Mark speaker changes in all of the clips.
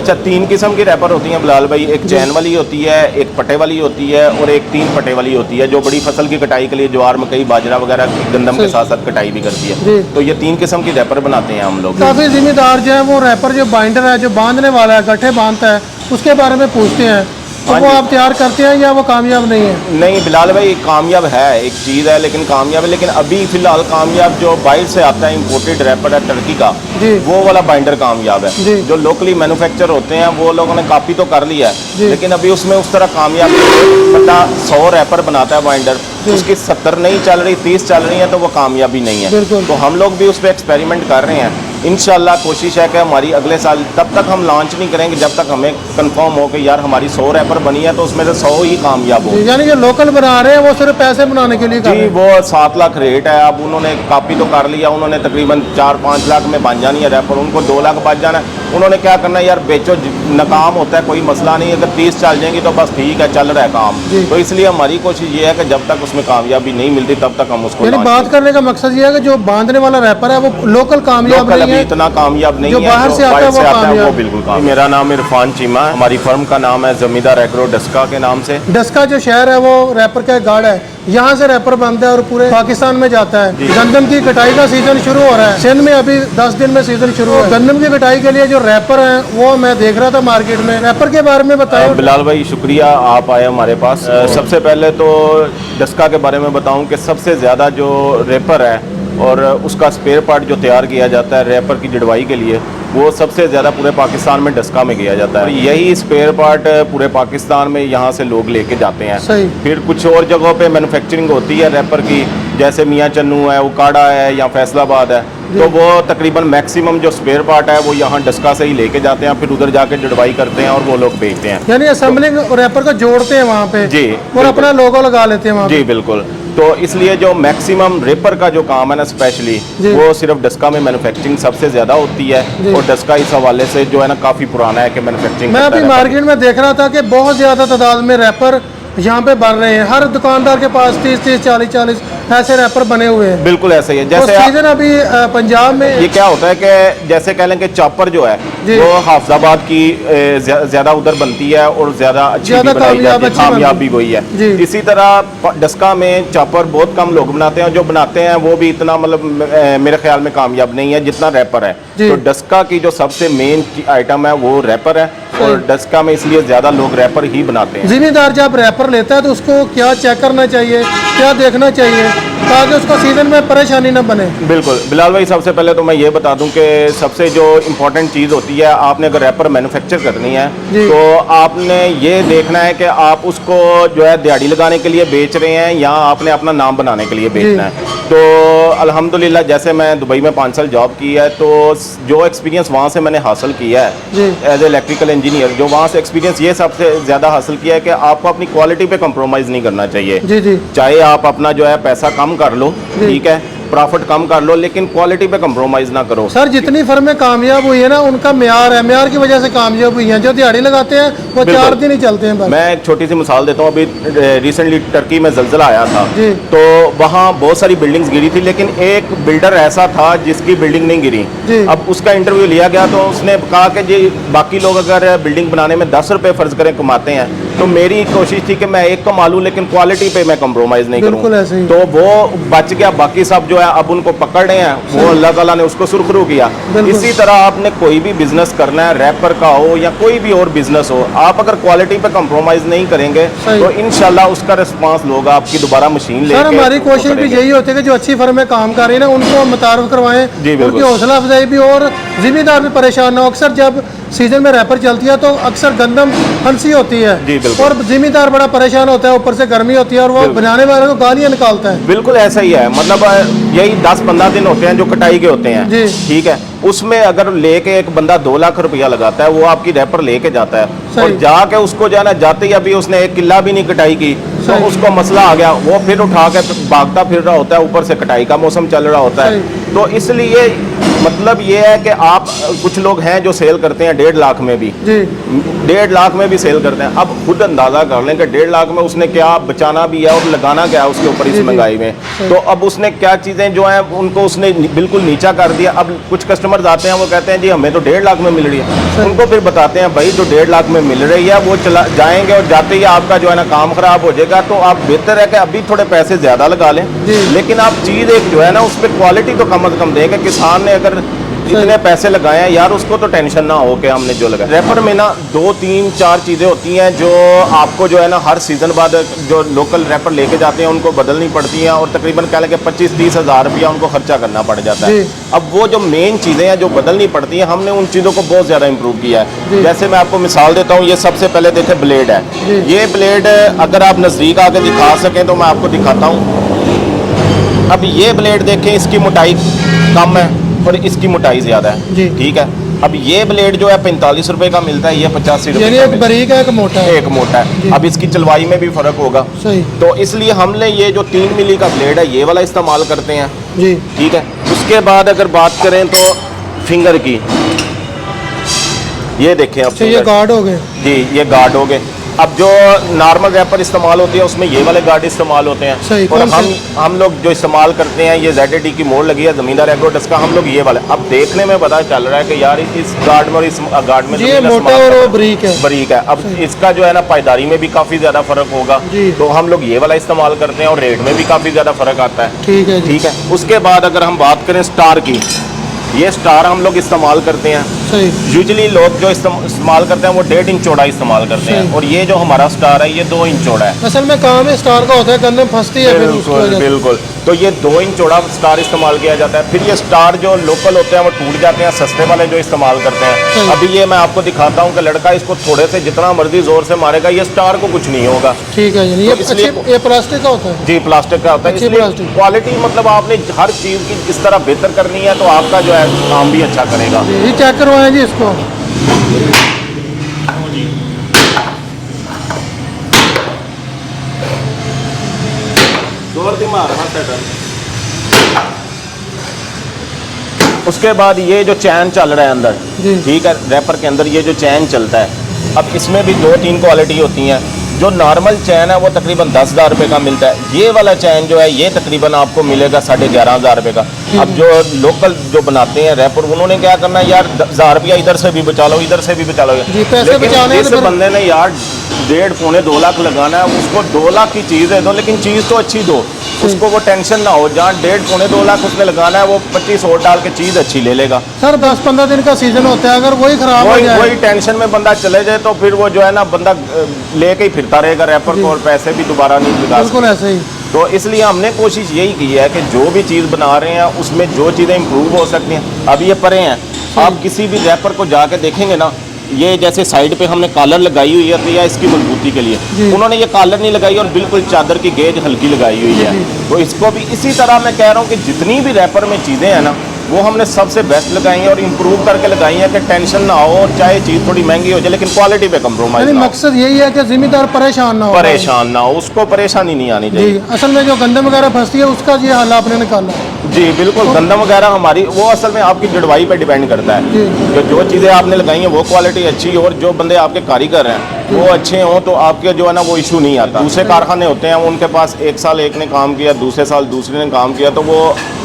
Speaker 1: अच्छा, 3 किस्म की रैपर होती हैं बिलाल भाई। एक चैन वाली होती है, एक पटे वाली होती है और एक 3 पटे वाली होती है, जो बड़ी फसल की कटाई के लिए ज्वार, मकई, बाजरा वगैरह गंदम के साथ साथ कटाई भी करती है। तो ये 3 किस्म की रैपर बनाते हैं हम लोग।
Speaker 2: काफ़ी जिम्मेदार जो है वो रैपर जो बाइंडर है, जो बांधने वाला है, गट्ठे बांधता है, उसके बारे में पूछते हैं। तो वो आप तैयार करते हैं या वो कामयाब नहीं है?
Speaker 1: नहीं बिलाल भाई, कामयाब है, एक चीज़ है लेकिन कामयाब है। लेकिन अभी फिलहाल कामयाब जो बाहर से आता है इंपोर्टेड रैपर है टर्की का, वो वाला बाइंडर कामयाब है। जो लोकली मैन्युफैक्चर होते हैं वो लोगों ने कॉपी तो कर लिया है, लेकिन अभी उसमें उस तरह कामयाब नहीं। बंदा 100 रैपर बनाता है बाइंडर, उसकी 70 नहीं चल रही, 30 चल रही है, तो वो कामयाबी नहीं है। तो हम लोग भी उस पर एक्सपेरिमेंट कर रहे हैं। इंशाल्लाह कोशिश है कि हमारी अगले साल, तब तक हम लॉन्च नहीं करेंगे जब तक हमें कंफर्म हो कि यार हमारी 100 रैपर बनी है तो उसमें से 100 ही कामयाब हो।
Speaker 2: यानी जो लोकल बना रहे हैं वो सिर्फ पैसे बनाने के लिए कर रहे हैं?
Speaker 1: जी, वो 7 लाख रेट है। अब उन्होंने कॉपी तो कर लिया, उन्होंने तकरीबन 4-5 लाख में बन जानी है रैपर, उनको 2 लाख बच जाना है। उन्होंने क्या करना है यार, बेचो, नाकाम होता है कोई मसला नहीं, अगर 30 चल जाएंगी तो बस ठीक है, चल रहा है काम। तो इसलिए हमारी कोशिश ये है कि जब तक उसमें कामयाबी नहीं मिलती तब तक हम उसको,
Speaker 2: बात करने का मकसद ये है कि जो बांधने वाला रैपर है वो लोकल कामयाब नहीं है,
Speaker 1: इतना कामयाब नहीं
Speaker 2: जो
Speaker 1: है,
Speaker 2: बाहर से आता है वो
Speaker 1: बिल्कुल कामयाब। मेरा नाम इरफान चीमा है, हमारी फर्म का नाम है जमींदार एग्रो डस्का के नाम से।
Speaker 2: डस्का जो शहर है वो रैपर का गाढ़ है, यहाँ से रैपर बनता है और पूरे पाकिस्तान में जाता है। गंदम की कटाई का सीजन शुरू हो रहा है, सिंध में अभी 10 दिन में सीजन शुरू है। गंदम की कटाई के लिए जो रैपर है वो मैं देख रहा था मार्केट में, रैपर के बारे में बताएं।
Speaker 1: बिलाल भाई शुक्रिया, आप आए हमारे पास। सबसे पहले तो डस्का के बारे में बताऊं कि सबसे ज़्यादा जो रैपर है और उसका स्पेयर पार्ट जो तैयार किया जाता है रैपर की जड़वाई के लिए, वो सबसे ज़्यादा पूरे पाकिस्तान में डस्का में किया जाता है। यही स्पेयर पार्ट पूरे पाकिस्तान में यहाँ से लोग लेके जाते हैं। फिर कुछ और जगहों पे मैन्युफैक्चरिंग होती है रैपर की, जैसे मियाँ चन्नू है, उकाड़ा है या फैसलाबाद है, तो वो तकरीबन मैक्सिमम जो स्पेयर पार्ट है वो यहाँ डस्का से ही लेके जाते हैं, फिर उधर जाके जड़वाई करते हैं और वो लोग बेचते हैं।
Speaker 2: यानी असेंबलिंग रैपर को जोड़ते हैं वहाँ पे
Speaker 1: जी,
Speaker 2: और अपना लोगो लगा लेते हैं वहाँ
Speaker 1: जी बिल्कुल। तो इसलिए जो मैक्सिमम रेपर का जो काम है ना स्पेशली, वो सिर्फ डस्का में मैन्युफैक्चरिंग सबसे ज़्यादा होती है। और डस्का इस हवाले से जो है ना काफ़ी पुराना है कि मैन्युफैक्चरिंग।
Speaker 2: मैं अभी मार्केट में देख रहा था कि बहुत ज़्यादा तादाद में रैपर यहाँ पे बन रहे हैं, हर दुकानदार के पास 30-30, 40-40 ऐसे रैपर बने हुए हैं।
Speaker 1: बिल्कुल ऐसे ही है। जैसे
Speaker 2: सीजन अभी पंजाब में ये
Speaker 1: क्या होता है कि जैसे कह लें कि चॉपर जो है वो हाफिजाबाद की ज्यादा उधर बनती है और ज्यादा अच्छी कामयाब भी वही है। इसी तरह डस्का में चॉपर बहुत कम लोग बनाते हैं, जो बनाते हैं वो भी इतना मतलब मेरे ख्याल में कामयाब नहीं है जितना रैपर है। तो डस्का की जो सबसे मेन आइटम है वो रैपर है और डस्का में इसलिए ज्यादा लोग रैपर ही बनाते हैं।
Speaker 2: जिम्मेदार जब रैपर लेता है तो उसको क्या चेक करना चाहिए, क्या देखना चाहिए ताकि उसको सीजन में परेशानी न बने?
Speaker 1: बिल्कुल बिलाल भाई, सबसे पहले तो मैं ये बता दूं कि सबसे जो इम्पोर्टेंट चीज़ होती है, आपने अगर रैपर मैन्युफैक्चर करनी है तो आपने ये देखना है कि आप उसको जो है दिहाड़ी लगाने के लिए बेच रहे हैं या आपने अपना नाम बनाने के लिए बेचना है। तो अल्हम्दुलिल्लाह जैसे मैं दुबई में 5 साल जॉब की है, तो जो एक्सपीरियंस वहाँ से मैंने हासिल किया है एज ए इलेक्ट्रिकल इंजीनियर, जो वहाँ से एक्सपीरियंस ये सबसे ज़्यादा हासिल किया है कि आपको अपनी क्वालिटी पे कंप्रोमाइज़ नहीं करना चाहिए। चाहे आप अपना जो है पैसा कम कर लो, ठीक है, प्रॉफिट कम कर लो, लेकिन क्वालिटी पे कंप्रोमाइज ना करो।
Speaker 2: सर जितनी फर्में कामयाब हुई है ना, उनका म्यार है, म्यार की वजह से कामयाब हुई है। जो दिहाड़ी लगाते हैं वो 4 दिन ही चलते हैं बस।
Speaker 1: मैं एक छोटी सी मिसाल देता हूँ। अभी रिसेंटली टर्की में ज़लज़ला आया था, तो वहाँ बहुत सारी बिल्डिंग्स गिरी थी, लेकिन एक बिल्डर ऐसा था जिसकी बिल्डिंग नहीं गिरी। अब उसका इंटरव्यू लिया गया तो उसने कहा कि जी बाकी लोग अगर बिल्डिंग बनाने में 10 रुपये फ़र्ज करें कमाते हैं, तो मेरी कोशिश थी कि मैं एक कमा लूँ लेकिन क्वालिटी पे मैं कंप्रोमाइज़ नहीं करूँ। तो वो बच गया, बाकी सब जो है अब उनको पकड़ रहे हैं, वो अल्लाह ताला ने उसको सुरखरू किया। इसी तरह आपने कोई भी बिजनेस करना है, रैपर का हो या कोई भी और बिजनेस हो, आप अगर क्वालिटी पे कंप्रोमाइज नहीं करेंगे तो इंशाल्लाह उसका रिस्पांस लोग आपकी दोबारा मशीन लेके।
Speaker 2: सर हमारी कोशिश भी यही होती है कि जो अच्छी फर्में काम कर रही है ना उनको मुतारफ करवाएं, उनकी हौसला अफजाई भी और जिम्मेदार भी परेशान ना हो। अक्सर जब सीजन में रैपर चलती है तो अक्सर गंदम फंसी होती है और जिम्मेदार बड़ा परेशान होता है, ऊपर से गर्मी होती है और वो बनाने वाले को गालियां निकालता है।
Speaker 1: बिल्कुल ऐसा ही है, मतलब यही 10-15 दिन होते हैं जो कटाई के होते हैं, ठीक है, उसमें अगर लेके एक बंदा 2 लाख रुपया लगाता है, वो आपकी रैपर लेके जाता है और जाके उसको जाना जाते ही अभी उसने 1 किल्ला भी नहीं कटाई की तो उसको मसला आ गया, वो फिर उठा के भागता फिर रहा होता है, ऊपर से कटाई का मौसम चल रहा होता है। तो इसलिए मतलब ये है कि आप कुछ लोग हैं जो सेल करते हैं 1.5 लाख में भी,
Speaker 2: जी
Speaker 1: 1.5 लाख में भी सेल करते हैं। अब खुद अंदाजा कर लें कि 1.5 लाख में उसने क्या बचाना भी है और लगाना क्या है उसके ऊपर इस महंगाई में। तो अब उसने क्या चीज़ें जो हैं उनको उसने बिल्कुल नीचा कर दिया। अब कुछ कस्टमर आते हैं वो कहते हैं जी हमें तो 1.5 लाख में मिल रही है, उनको फिर बताते हैं भाई जो 1.5 लाख में मिल रही है वो चला जाएंगे और जाते ही आपका जो है ना काम खराब हो जाएगा। तो आप बेहतर है कि अभी थोड़े पैसे ज़्यादा लगा लें, लेकिन आप चीज़ एक जो है ना उस पर क्वालिटी तो कम से कम दें कि किसान ने अगर इतने पैसे लगाए हैं यार उसको तो टेंशन ना हो कि हमने जो लगाया। रैपर में ना 2, 3, 4 चीज़ें होती हैं जो आपको जो है ना हर सीज़न बाद जो लोकल रैपर लेके जाते हैं उनको बदलनी पड़ती हैं और तकरीबन कह लें कि 25-30 हज़ार रुपया उनको खर्चा करना पड़ जाता है। अब वो जो मेन चीज़ें हैं जो बदलनी पड़ती हैं हमने उन चीज़ों को बहुत ज़्यादा इंप्रूव किया है। जैसे मैं आपको मिसाल देता हूँ, ये सबसे पहले देखें ब्लेड है। ये ब्लेड अगर आप नज़दीक आके दिखा सकें तो मैं आपको दिखाता हूँ। अब ये ब्लेड देखें, इसकी मोटाई कम है और इसकी मोटाई ज़्यादा है, ठीक है। अब ये ब्लेड जो है 45 रुपए का मिलता है, ये 85 रुपए का।
Speaker 2: एक बारीक है, एक मोटा है।
Speaker 1: एक मोटा है। अब इसकी चलवाई में भी फर्क होगा,
Speaker 2: सही।
Speaker 1: तो इसलिए हमने ये जो 3 मिली का ब्लेड है ये वाला इस्तेमाल करते हैं,
Speaker 2: जी
Speaker 1: ठीक है। उसके बाद अगर बात करें तो फिंगर की, ये देखें अब
Speaker 2: ये गार्ड हो गए
Speaker 1: जी, ये गार्ड हो गए। अब जो नॉर्मल रैपर इस्तेमाल होती है उसमें ये वाले गार्ड इस्तेमाल होते हैं।
Speaker 2: सही,
Speaker 1: और हम लोग जो इस्तेमाल करते हैं ये ZAD की मोड़ लगी है जमींदार एग्रोटेक्स का, हम लोग ये वाले। अब देखने में पता चल रहा है कि यार इस गार्ड में और इस गार्ड में
Speaker 2: ये मोटा और वो बारीक है।
Speaker 1: बारीक है। अब इसका जो है ना पायदारी में भी काफ़ी ज़्यादा फर्क होगा, तो हम लोग ये वाला इस्तेमाल करते हैं और रेट में भी काफ़ी ज़्यादा फर्क आता है,
Speaker 2: ठीक है,
Speaker 1: ठीक है। उसके बाद अगर हम बात करें स्टार की, ये स्टार हम लोग इस्तेमाल करते हैं। यूजुअली लोग जो इस्तेमाल करते हैं वो 1.5 इंच चौड़ा इस्तेमाल करते हैं, और ये जो हमारा स्टार है ये 2 इंच चौड़ा है।
Speaker 2: असल में काम है स्टार का होता है, गंदम फंसती है
Speaker 1: बिल्कुल बिल्कुल। तो ये 2 इंच चौड़ा स्टार इस्तेमाल किया जाता है। फिर ये स्टार जो लोकल होते हैं वो टूट जाते हैं, सस्ते वाले जो इस्तेमाल करते हैं। अभी ये मैं आपको दिखाता हूँ कि लड़का इसको थोड़े से जितना मर्जी जोर से मारेगा ये स्टार को कुछ नहीं होगा,
Speaker 2: ठीक है। ये प्लास्टिक का होता है जी,
Speaker 1: प्लास्टिक का होता है। इसलिए क्वालिटी मतलब आपने हर चीज़ की इस तरह बेहतर करनी है तो आपका जो है काम भी अच्छा करेगा।
Speaker 2: ये चेक करवाएं जी इसको।
Speaker 1: उसके बाद ये जो चैन चल रहा है अंदर, ठीक है, रैपर के अंदर ये जो चैन चलता है, अब इसमें भी 2-3 क्वालिटी होती हैं। जो नॉर्मल चैन है वो तकरीबन 10,000 रुपये का मिलता है। ये वाला चैन जो है ये तकरीबन आपको मिलेगा 11,500 रुपये का। अब जो लोकल जो बनाते हैं रैपर उन्होंने क्या करना है यार 1000 रुपया इधर से भी बचा लो, इधर से भी बचा लो। लेकिन जिस बंदे ने यार 1.5-2 लाख लगाना है उसको 2 लाख की चीज़ है दो, लेकिन चीज़ तो अच्छी दो, उसको वो टेंशन ना हो। जहाँ 1.5-2 लाख उसने लगाना है वो 25 और डाल के चीज़ अच्छी ले लेगा।
Speaker 2: सर 10-15 दिन का सीजन होता है, अगर वही खराब हो जाए,
Speaker 1: वही टेंशन में बंदा चले जाए तो फिर वो जो है ना बंदा लेके ही फिरता रहेगा रैपर को और पैसे भी दोबारा नहीं लगा।
Speaker 2: बिल्कुल ऐसे ही।
Speaker 1: तो इसलिए हमने कोशिश यही की है कि जो भी चीज़ बना रहे हैं उसमें जो चीज़ें इंप्रूव हो सकती हैं। अब ये परे हैं, आप किसी भी रैपर को जाके देखेंगे ना, ये जैसे साइड पे हमने कॉलर लगाई हुई है या इसकी मजबूती के लिए, उन्होंने ये कॉलर नहीं लगाई और बिल्कुल चादर की गेज हल्की लगाई हुई है। तो इसको भी इसी तरह मैं कह रहा हूँ कि जितनी भी रैपर में चीज़ें हैं ना वो हमने सबसे बेस्ट लगाई है और इम्प्रूव करके लगाई है कि टेंशन ना हो और चाहे चीज़ थोड़ी महंगी हो जाए लेकिन क्वालिटी पे कम्प्रोमाइज ना हो।
Speaker 2: मकसद यही है कि जिम्मेदार परेशान ना हो,
Speaker 1: उसको परेशानी नहीं आनी चाहिए।
Speaker 2: असल में जो गंदम वगैरह फंसती है उसका ये हाल आपने निकाला।
Speaker 1: जी बिल्कुल, गंदम वगैरह हमारी वो असल में आपकी जड़वाई पे डिपेंड करता है। जो चीज़ें आपने लगाई हैं वो क्वालिटी अच्छी हो और जो बंदे आपके कारीगर हैं वो अच्छे हों तो आपके जो है ना वो इशू नहीं आता। दूसरे कारखाने होते हैं उनके पास एक साल एक ने काम किया, दूसरे साल दूसरे ने काम किया, तो वो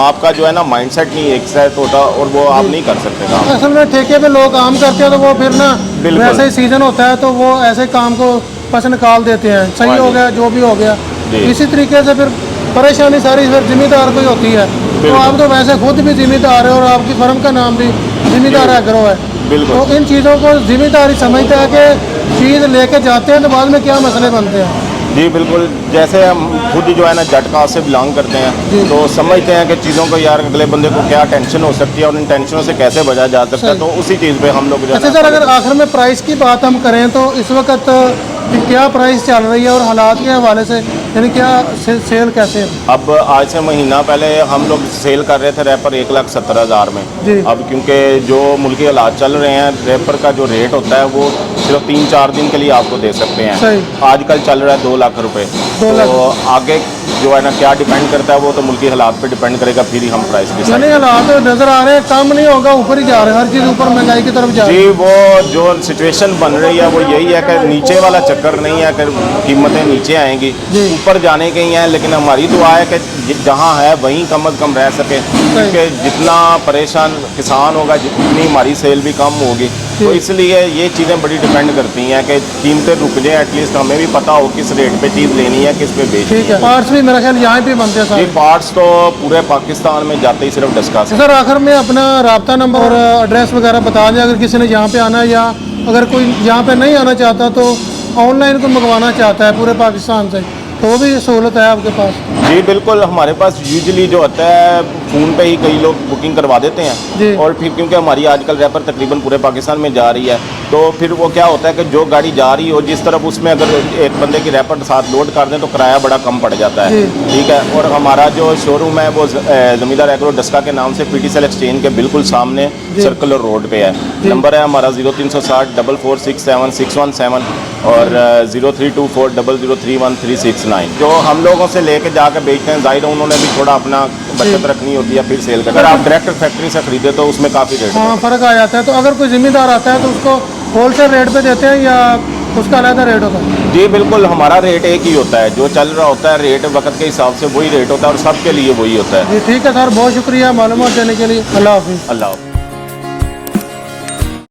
Speaker 1: आपका जो है ना माइंडसेट नहीं एक सेट होता और वो आप नहीं कर सकते काम।
Speaker 2: असल में ठेके पे लोग काम करते हैं तो वो फिर ना वैसे ही सीजन होता है तो वो ऐसे काम को बस निकाल देते हैं, सही हो गया जो भी हो गया। इसी तरीके से फिर परेशानी सारी फिर जिम्मेदार को ही होती है। तो आप तो वैसे खुद भी जिम्मेदार है और आपकी फर्म का नाम भी जिम्मेदार एग्रो है। तो इन चीज़ों को जिम्मेदारी समझते हैं कि चीज़ लेके जाते हैं तो बाद में क्या मसले बनते हैं।
Speaker 1: जी बिल्कुल, जैसे हम खुद जो है ना जट कास्ट से बिलोंग करते हैं तो समझते हैं कि चीज़ों को यार अगले बंदे को क्या टेंशन हो सकती है और इन टेंशनों से कैसे बचा जा सकता है, तो उसी चीज़ पे हम लोग।
Speaker 2: अच्छा सर, अगर आखिर में प्राइस की बात हम करें तो इस वक्त क्या प्राइस चल रही है और हालात के हवाले से यानी क्या सेल कैसे है?
Speaker 1: अब आज से महीना पहले हम लोग सेल कर रहे थे रैपर 1,70,000 में। अब क्योंकि जो मुल्की हालात चल रहे हैं रैपर का जो रेट होता है वो सिर्फ 3-4 दिन के लिए आपको दे सकते हैं। आजकल चल रहा है 2 लाख रुपए, तो आगे जो है ना क्या डिपेंड करता है, वो तो मुल्की हालात पे डिपेंड करेगा, फिर ही हम प्राइस
Speaker 2: यानी
Speaker 1: डिसाइड।
Speaker 2: हालात नजर आ रहे हैं, कम नहीं होगा, ऊपर ही जा रहे हैं, हर चीज ऊपर महंगाई की तरफ जा रही
Speaker 1: जी,
Speaker 2: है।
Speaker 1: वो जो सिचुएशन बन रही है वो यही है कि नीचे वाला चक्कर नहीं है कि कीमतें नीचे आएंगी,
Speaker 2: जी।
Speaker 1: ऊपर जाने के ही हैं। लेकिन हमारी दुआ है कि जहाँ है वहीं कम अज़ कम रह सके, क्योंकि जितना परेशान किसान होगा जितनी हमारी सेल भी कम होगी। तो इसलिए ये चीज़ें बड़ी डिपेंड करती हैं कि कीमतें रुक जाए, एटलीस्ट हमें भी पता हो किस रेट पे चीज़ लेनी है, किस पे बेचनी
Speaker 2: ठीक है। पार्ट्स भी मेरा ख्याल यहाँ भी बनते हैं
Speaker 1: जी,
Speaker 2: सारे।
Speaker 1: पार्ट्स तो पूरे पाकिस्तान में जाते ही सिर्फ डस्का से।
Speaker 2: सर आखिर में अपना राब्ता नंबर और एड्रेस वगैरह बता दें, अगर किसी ने यहाँ पे आना है या अगर कोई यहाँ पे नहीं आना चाहता तो ऑनलाइन को मंगवाना चाहता है पूरे पाकिस्तान से, तो वो भी सहूलत है आपके पास?
Speaker 1: जी बिल्कुल, हमारे पास यूजुअली जो होता है फ़ोन पे ही कई लोग बुकिंग करवा देते
Speaker 2: जी।
Speaker 1: हैं, और फिर क्योंकि हमारी आजकल रैपर तकरीबन पूरे पाकिस्तान में जा रही है, तो फिर वो क्या होता है कि जो गाड़ी जा रही हो जिस तरफ, उसमें अगर एक बंदे की रैपर साथ लोड कर दें तो किराया बड़ा कम पड़ जाता है।
Speaker 2: जी।
Speaker 1: ठीक है। और हमारा जो शोरूम है वो ज़मींदार एग्रो डस्का के नाम से PTCL एक्सचेंज के बिल्कुल सामने सर्कुलर रोड पे है। नंबर है हमारा 0360 446 617 और 0324 0031369। जो हम लोगों से लेके जाकर बेचते हैं, जाहिर है उन्होंने भी थोड़ा अपना बचत रखनी होती है, फिर सेल करना। अगर आप डायरेक्ट फैक्ट्री से खरीदे तो उसमें काफ़ी रेट
Speaker 2: हाँ, फ़र्क आ जाता है। तो अगर कोई जिम्मेदार आता है तो उसको होलसेल रेट पे देते हैं या उसका अलग रेट होता है?
Speaker 1: जी बिल्कुल, हमारा रेट एक ही होता है, जो चल रहा होता है रेट वक्त के हिसाब से वही रेट होता है और सबके लिए वही होता है।
Speaker 2: जी ठीक है सर, बहुत शुक्रिया मालूमात देने के लिए। अल्लाह हाफिज़।
Speaker 1: अल्लाह हाफ़िज़।